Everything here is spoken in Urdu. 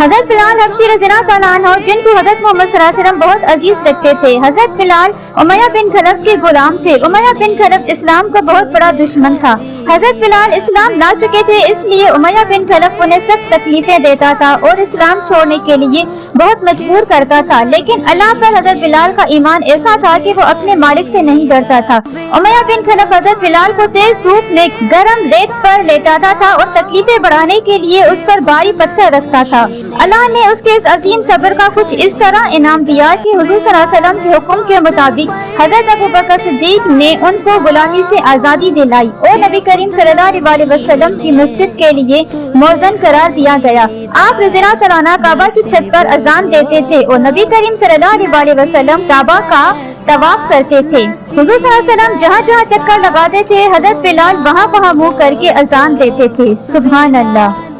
حضرت بلال حبشی رضی اللہ تعالیٰ عنہ جن کو حضرت محمد صلی اللہ علیہ وسلم بہت عزیز رکھتے تھے، حضرت بلال امیہ بن خلف کے غلام تھے۔ امیہ بن خلف اسلام کا بہت بڑا دشمن تھا۔ حضرت بلال اسلام لا چکے تھے، اس لیے امیہ بن خلف انہیں سخت تکلیفیں دیتا تھا اور اسلام چھوڑنے کے لیے بہت مجبور کرتا تھا، لیکن اللہ پر حضرت بلال کا ایمان ایسا تھا کہ وہ اپنے مالک سے نہیں ڈرتا تھا۔ امیہ بن خلف حضرت بلال کو تیز دھوپ میں گرم ریت پر لیٹاتا تھا اور تکلیفیں بڑھانے کے لیے اس پر بھاری پتھر رکھتا تھا۔ اللہ نے اس کے اس عظیم صبر کا کچھ اس طرح انعام دیا کہ حضور صلی اللہ علیہ وسلم کے حکم کے مطابق حضرت ابوبکر صدیق نے ان کو غلامی سے آزادی دلائی اور نبی کریم صلی اللہ علیہ وسلم کی مسجد کے لیے مؤذن قرار دیا گیا۔ آپ رضی اللہ تعالیٰ عنہ کعبہ کی چھت پر اذان دیتے تھے اور نبی کریم صلی اللہ علیہ وسلم کعبہ کا طواف کرتے تھے۔ حضور صلی اللہ علیہ وسلم جہاں جہاں چکر لگاتے تھے، حضرت بلال وہاں وہاں منہ کر کے اذان دیتے تھے۔ سبحان اللہ۔